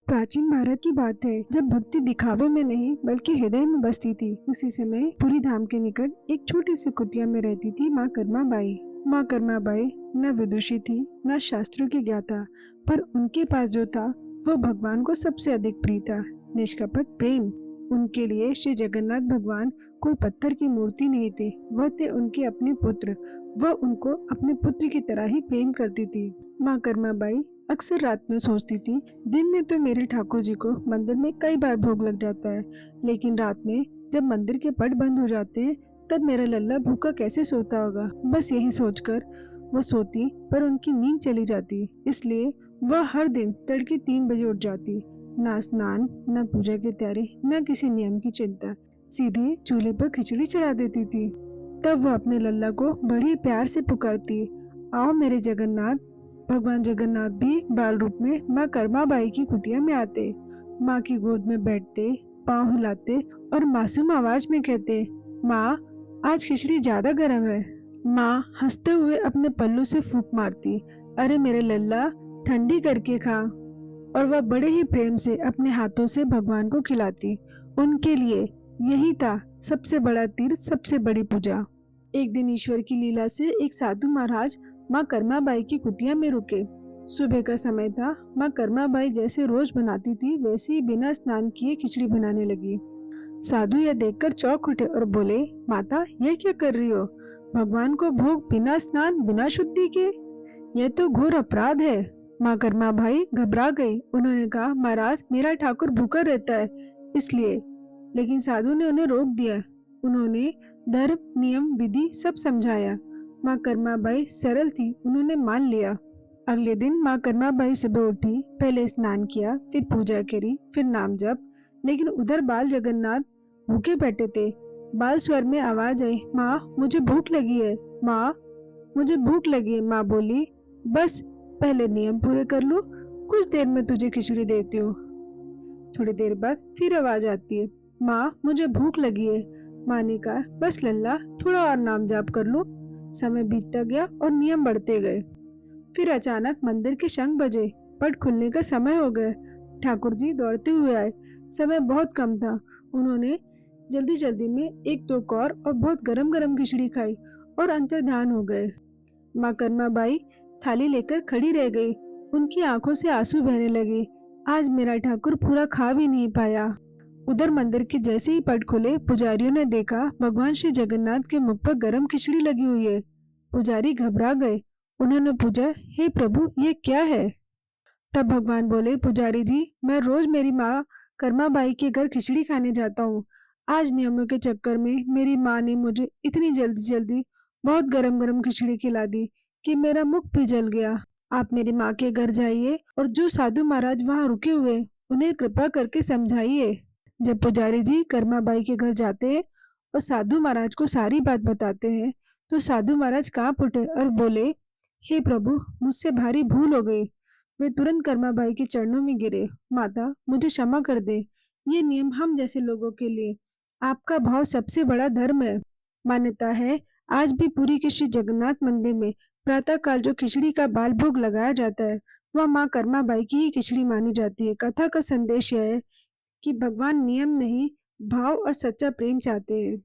प्राचीन भारत की बात है जब भक्ति दिखावे में नहीं बल्कि हृदय में बसती थी। उसी समय पुरी धाम के निकट एक छोटी सी कुटिया में रहती थी माँ कर्मा बाई। माँ कर्मा बाई न विदुषी थी न शास्त्रों की ज्ञाता, पर उनके पास जो था वो भगवान को सबसे अधिक प्रिय था, निष्कपट प्रेम। उनके लिए श्री जगन्नाथ भगवान कोई पत्थर की मूर्ति नहीं थे, वह थे उनके अपने पुत्र। वह उनको अपने पुत्र की तरह ही प्रेम करती थी। माँ कर्मा बाई अक्सर रात में सोचती थी, दिन में तो मेरे ठाकुर जी को मंदिर में कई बार भोग लग जाता है, लेकिन रात में जब मंदिर के पट बंद हो जाते हैं तब मेरा लल्ला भूखा कैसे सोता होगा। बस यही सोचकर वो सोती, पर उनकी नींद चली जाती। इसलिए वह हर दिन तड़के 3 बजे उठ जाती। ना स्नान, न पूजा की तैयारी, न किसी नियम की चिंता, सीधे चूल्हे पर खिचड़ी चढ़ा देती थी। तब वह अपने लल्ला को बड़ी प्यार से पुकारती, आओ मेरे जगन्नाथ। भगवान जगन्नाथ भी बाल रूप में माँ कर्मा बाई की कुटिया में आते, माँ की गोद में बैठते, पाँव हिलाते और मासूम आवाज में कहते, माँ आज खिचड़ी ज्यादा गर्म है। माँ हंसते हुए अपने पल्लू से फूंक मारती, अरे मेरे लल्ला ठंडी करके खा। और वह बड़े ही प्रेम से अपने हाथों से भगवान को खिलाती। उनके लिए यही था सबसे बड़ा तीर्थ, सबसे बड़ी पूजा। एक दिन ईश्वर की लीला से एक साधु महाराज माँ कर्मा बाई की कुटिया में रुके। सुबह का समय था। माँ कर्मा बाई जैसे रोज बनाती थी वैसे ही बिना स्नान किए खिचड़ी बनाने लगी। साधु यह देखकर चौंक उठे और बोले, माता यह क्या कर रही हो? भगवान को भोग बिना स्नान बिना शुद्धि के, यह तो घोर अपराध है। माँ कर्मा बाई घबरा गई। उन्होंने कहा, महाराज मेरा ठाकुर भूखा रहता है इसलिए। लेकिन साधु ने उन्हें रोक दिया। उन्होंने धर्म, नियम, विधि सब समझाया। माँ कर्मा बाई सरल थी, उन्होंने मान लिया। अगले दिन माँ कर्मा बाई सुबह उठी, पहले स्नान किया, फिर पूजा करी, फिर नाम जप। लेकिन उधर बाल जगन्नाथ भूखे बैठे थे। बाल स्वर में आवाज आई, माँ मुझे भूख लगी है, माँ मुझे भूख लगी है। माँ बोली, बस पहले नियम पूरे कर लो, कुछ देर में तुझे खिचड़ी देती हूँ। थोड़ी देर बाद फिर आवाज आती है, माँ मुझे भूख लगी है। माँ ने कहा, बस लल्ला थोड़ा और नाम जाप कर लो। समय बीतता गया और नियम बढ़ते गए। फिर अचानक मंदिर के शंख बजे, पट खुलने का समय हो गया। ठाकुर जी दौड़ते हुए आए। समय बहुत कम था। उन्होंने जल्दी जल्दी में 1-2 कौर और बहुत गरम गरम खिचड़ी खाई और अंतर्ध्यान हो गए। माँ कर्मा बाई थाली लेकर खड़ी रह गई। उनकी आंखों से आंसू बहने लगे। आज मेरा ठाकुर पूरा खा भी नहीं पाया। उधर मंदिर के जैसे ही पट खुले, पुजारियों ने देखा भगवान श्री जगन्नाथ के मुख पर गरम खिचड़ी लगी हुई है। पुजारी घबरा गए। उन्होंने पूछा, हे प्रभु ये क्या है? तब भगवान बोले, पुजारी जी मैं रोज मेरी माँ कर्मा बाई के घर खिचड़ी खाने जाता हूँ। आज नियमों के चक्कर में मेरी माँ ने मुझे इतनी जल्दी जल्दी बहुत गरम गरम खिचड़ी खिला दी कि मेरा मुख भी जल गया। आप मेरी माँ के घर जाइए और जो साधु महाराज वहाँ रुके हुए उन्हें कृपा करके समझाइए। जब पुजारी जी कर्मा बाई के घर जाते हैं और साधु महाराज को सारी बात बताते हैं तो साधु महाराज कांप उठे और बोले, हे प्रभु मुझसे भारी भूल हो गई। वे तुरंत कर्मा बाई के चरणों में गिरे, माता मुझे क्षमा कर दे। ये नियम हम जैसे लोगों के लिए, आपका भाव सबसे बड़ा धर्म है। मान्यता है आज भी पुरी के श्री जगन्नाथ मंदिर में प्रातः काल जो खिचड़ी का बाल भोग लगाया जाता है वह माँ कर्मा बाई की ही खिचड़ी मानी जाती है। कथा का संदेश यह है कि भगवान नियम नहीं, भाव और सच्चा प्रेम चाहते हैं।